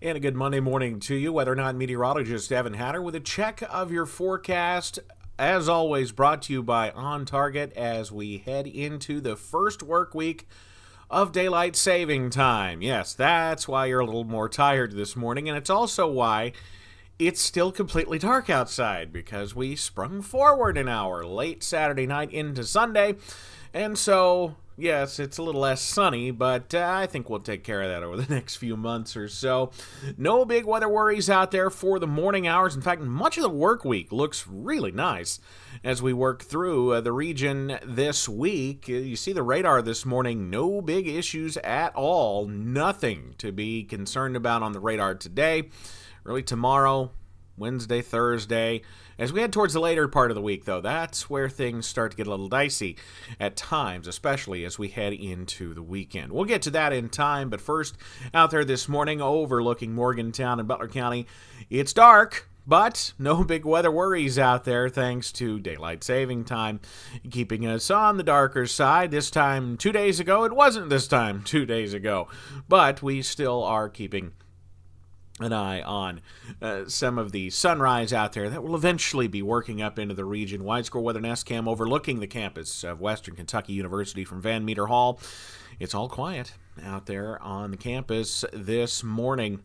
And a good Monday morning to you, Weather 9 meteorologist Evan Hatter with a check of your forecast. As always, brought to you by On Target as we head into the first work week of daylight saving time. Yes, that's why you're a little more tired this morning, and it's also why it's still completely dark outside, because we sprung forward an hour late Saturday night into Sunday, and so yes, it's a little less sunny, but I think we'll take care of that over the next few months or so. No big weather worries out there for the morning hours. In fact, much of the work week looks really nice as we work through the region this week. You see the radar this morning, no big issues at all. Nothing to be concerned about on the radar today. Early tomorrow, Wednesday, Thursday. As we head towards the later part of the week, though, that's where things start to get a little dicey at times, especially as we head into the weekend. We'll get to that in time, but first, out there this morning overlooking Morgantown and Butler County, it's dark, but no big weather worries out there thanks to daylight saving time, keeping us on the darker side. This time 2 days ago, it wasn't this time 2 days ago, but we still are keeping an eye on some of the sunrise out there that will eventually be working up into the region. Wide Score Weather Nest-Cam overlooking the campus of Western Kentucky University from Van Meter Hall. It's all quiet out there on the campus this morning.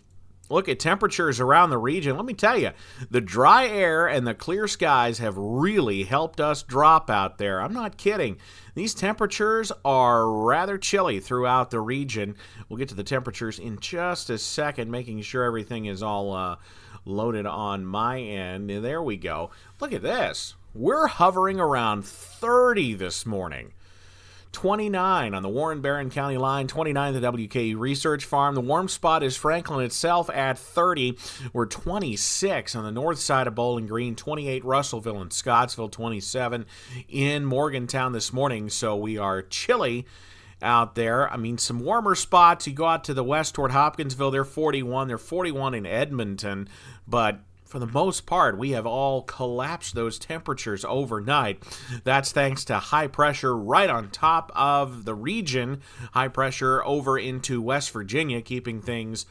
Look at temperatures around the region. Let me tell you, the dry air and the clear skies have really helped us drop out there. I'm not kidding. These temperatures are rather chilly throughout the region. We'll get to the temperatures in just a second, making sure everything is all loaded on my end. And there we go. Look at this. We're hovering around 30 this morning. 29 on the Warren-Barron County line, 29 at the WKU Research Farm. The warm spot is Franklin itself at 30. We're 26 on the north side of Bowling Green, 28 Russellville and Scottsville, 27 in Morgantown this morning. So we are chilly out there. I mean, some warmer spots. You go out to the west toward Hopkinsville, they're 41. They're 41 in Edmonton, but for the most part, we have all collapsed those temperatures overnight. That's thanks to high pressure right on top of the region, high pressure over into West Virginia, keeping things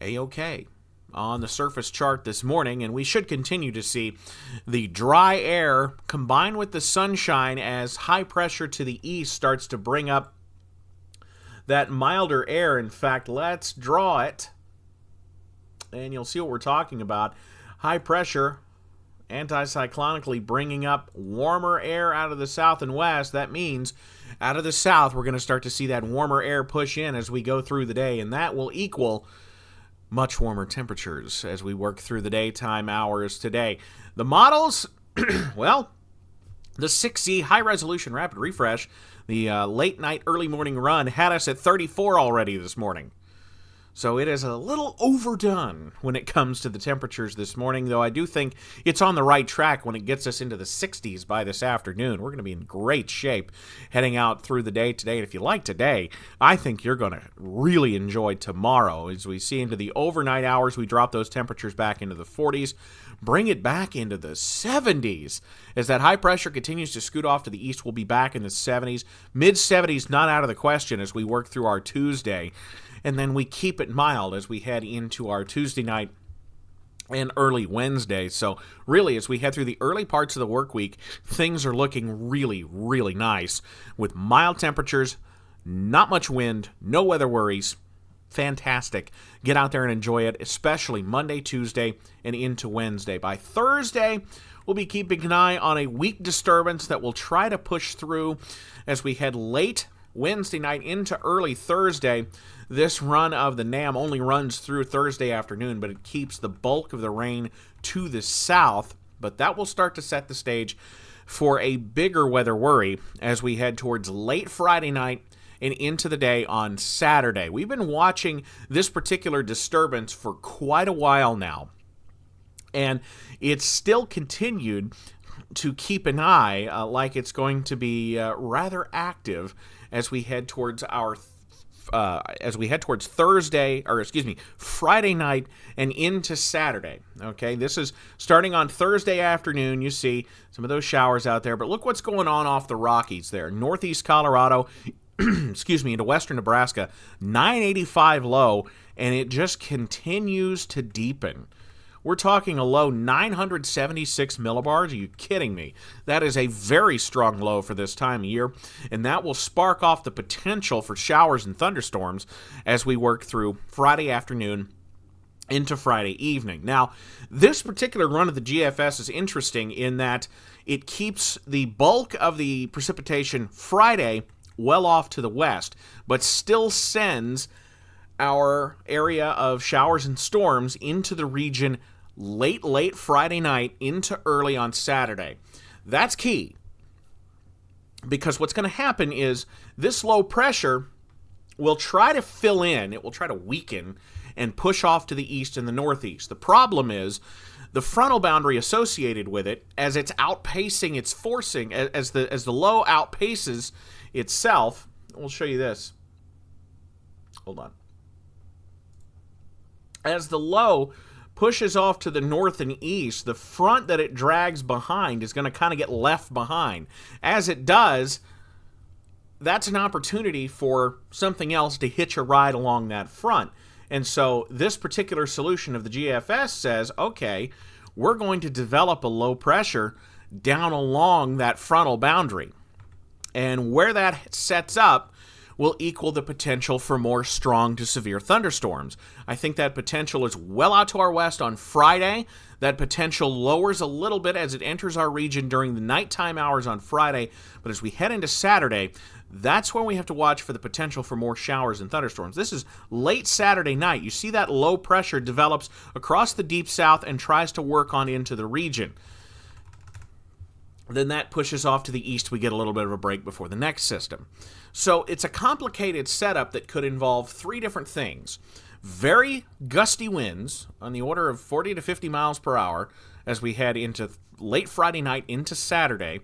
A-OK on the surface chart this morning, and we should continue to see the dry air combined with the sunshine as high pressure to the east starts to bring up that milder air. In fact, let's draw it, and you'll see what we're talking about. High pressure, anticyclonically bringing up warmer air out of the south and west. That means out of the south, we're going to start to see that warmer air push in as we go through the day, and that will equal much warmer temperatures as we work through the daytime hours today. The models, well, the 6Z high-resolution rapid refresh, the late night, early morning run had us at 34 already this morning. So it is a little overdone when it comes to the temperatures this morning, though I do think it's on the right track when it gets us into the 60s by this afternoon. We're going to be in great shape heading out through the day today. And if you like today, I think you're going to really enjoy tomorrow. As we see into the overnight hours, we drop those temperatures back into the 40s, bring it back into the 70s. As that high pressure continues to scoot off to the east, we'll be back in the 70s. Mid-70s not out of the question as we work through our Tuesday. And then we keep it mild as we head into our Tuesday night and early Wednesday. So really, as we head through the early parts of the work week, things are looking really, really nice with mild temperatures, not much wind, no weather worries. Fantastic. Get out there and enjoy it, especially Monday, Tuesday, and into Wednesday. By Thursday, we'll be keeping an eye on a weak disturbance that will try to push through as we head late Wednesday night into early Thursday. This run of the NAM only runs through Thursday afternoon, but it keeps the bulk of the rain to the south. But that will start to set the stage for a bigger weather worry as we head towards late Friday night and into the day on Saturday. We've been watching this particular disturbance for quite a while now, and it's still continued to keep an eye like it's going to be rather active as we head towards our Friday night and into Saturday. Okay, this is starting on Thursday afternoon. You see some of those showers out there, but look what's going on off the Rockies there. Northeast Colorado excuse me, into western Nebraska, 985 low, and it just continues to deepen. We're talking a low 976 millibars. Are you kidding me? That is a very strong low for this time of year, and that will spark off the potential for showers and thunderstorms as we work through Friday afternoon into Friday evening. Now, this particular run of the GFS is interesting in that it keeps the bulk of the precipitation Friday well off to the west, but still sends our area of showers and storms into the region late Friday night into early on Saturday. That's key, because what's going to happen is this low pressure will try to fill in, it will try to weaken and push off to the east and the northeast. The problem is the frontal boundary associated with it, as it's outpacing, it's forcing, as the low outpaces itself. We'll show you this. Hold on. As the low pushes off to the north and east, the front that it drags behind is going to kind of get left behind. As it does, that's an opportunity for something else to hitch a ride along that front. And so this particular solution of the GFS says, okay, we're going to develop a low pressure down along that frontal boundary. And where that sets up will equal the potential for more strong to severe thunderstorms. I think that potential is well out to our west on Friday. That potential lowers a little bit as it enters our region during the nighttime hours on Friday. But as we head into Saturday, that's when we have to watch for the potential for more showers and thunderstorms. This is late Saturday night. You see that low pressure develops across the deep south and tries to work on into the region. Then that pushes off to the east. We get a little bit of a break before the next system. So it's a complicated setup that could involve three different things. Very gusty winds on the order of 40 to 50 miles per hour as we head into late Friday night into Saturday.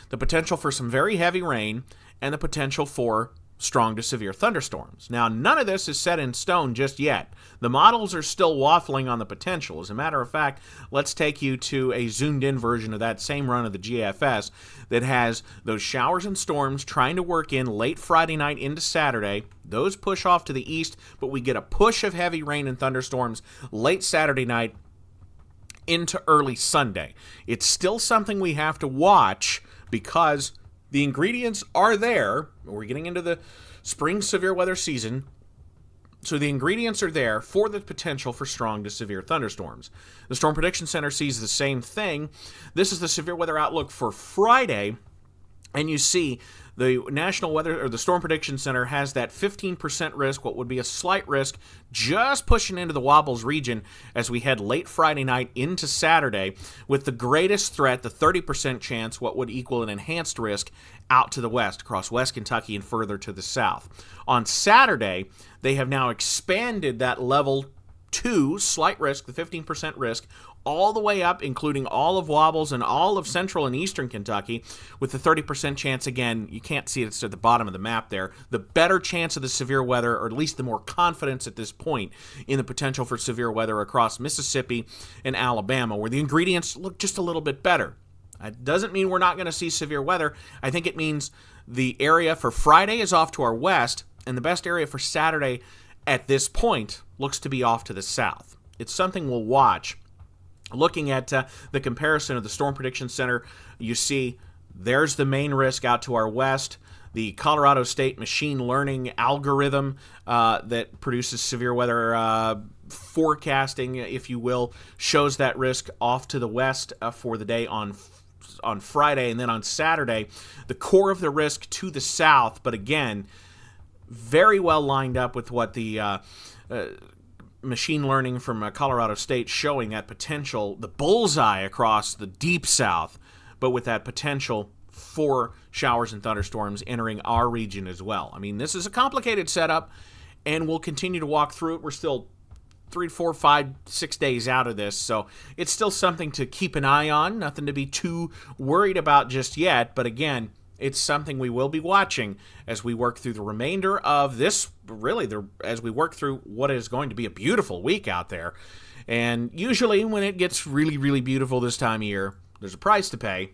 The potential for some very heavy rain and the potential for strong to severe thunderstorms. Now, none of this is set in stone just yet. The models are still waffling on the potential. As a matter of fact, let's take you to a zoomed-in version of that same run of the GFS that has those showers and storms trying to work in late Friday night into Saturday. Those push off to the east, but we get a push of heavy rain and thunderstorms late Saturday night into early Sunday. It's still something we have to watch because the ingredients are there. We're getting into the spring severe weather season, so the ingredients are there for the potential for strong to severe thunderstorms. The Storm Prediction Center sees the same thing. This is the severe weather outlook for Friday, and you see the National Weather or the Storm Prediction Center has that 15% risk, what would be a slight risk, just pushing into the Wobbles region as we head late Friday night into Saturday, with the greatest threat, the 30% chance, what would equal an enhanced risk, out to the west, across West Kentucky and further to the south. On Saturday, they have now expanded that level 2 slight risk, the 15% risk, all the way up, including all of Wobbles and all of central and eastern Kentucky, with the 30% chance. Again, you can't see it, it's at the bottom of the map there. The better chance of the severe weather, or at least the more confidence at this point in the potential for severe weather across Mississippi and Alabama, where the ingredients look just a little bit better. It doesn't mean we're not going to see severe weather. I think it means the area for Friday is off to our west, and the best area for Saturday at this point looks to be off to the south. It's something we'll watch. Looking at the comparison of the Storm Prediction Center, you see there's the main risk out to our west. The Colorado State machine learning algorithm that produces severe weather forecasting, if you will, shows that risk off to the west for the day on Friday, and then on Saturday, the core of the risk to the south, but again, very well lined up with what the machine learning from Colorado State showing that potential, the bullseye across the deep south, but with that potential for showers and thunderstorms entering our region as well. I mean, this is a complicated setup, and we'll continue to walk through it. We're still 3, 4, 5, 6 days out of this, so it's still something to keep an eye on, nothing to be too worried about just yet, but again, it's something we will be watching as we work through the remainder of this, really, as we work through what is going to be a beautiful week out there. And usually when it gets really, really beautiful this time of year, there's a price to pay,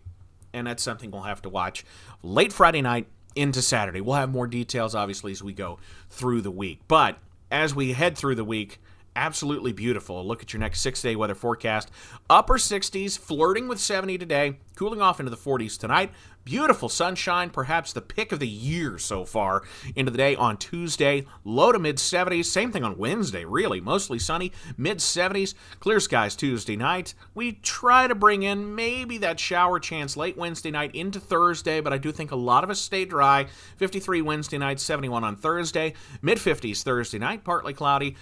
and that's something we'll have to watch late Friday night into Saturday. We'll have more details, obviously, as we go through the week. But as we head through the week, absolutely beautiful. Look at your next 6-day weather forecast. Upper 60s, flirting with 70 today, cooling off into the 40s tonight. Beautiful sunshine, perhaps the pick of the year so far into the day on Tuesday. Low to mid 70s. Same thing on Wednesday, really. Mostly sunny, mid 70s. Clear skies Tuesday night. We try to bring in maybe that shower chance late Wednesday night into Thursday, but I do think a lot of us stay dry. 53 Wednesday night, 71 on Thursday. Mid 50s Thursday night, partly cloudy.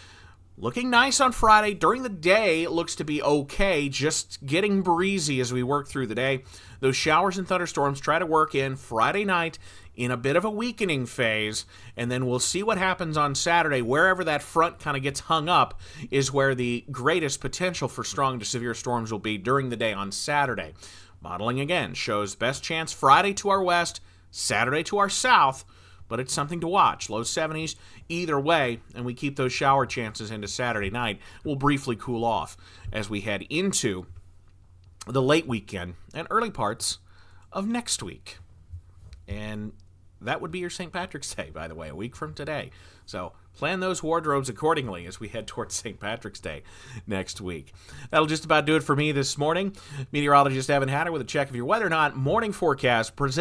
Looking nice on Friday. During the day, it looks to be okay, just getting breezy as we work through the day. Those showers and thunderstorms try to work in Friday night in a bit of a weakening phase, and then we'll see what happens on Saturday. Wherever that front kind of gets hung up is where the greatest potential for strong to severe storms will be during the day on Saturday. Modeling again shows best chance Friday to our west, Saturday to our south, but it's something to watch. Low 70s either way, and we keep those shower chances into Saturday night. We'll briefly cool off as we head into the late weekend and early parts of next week. And that would be your St. Patrick's Day, by the way, a week from today. So plan those wardrobes accordingly as we head towards St. Patrick's Day next week. That'll just about do it for me this morning. Meteorologist Evan Hatter with a check of your weather. Not morning forecast presented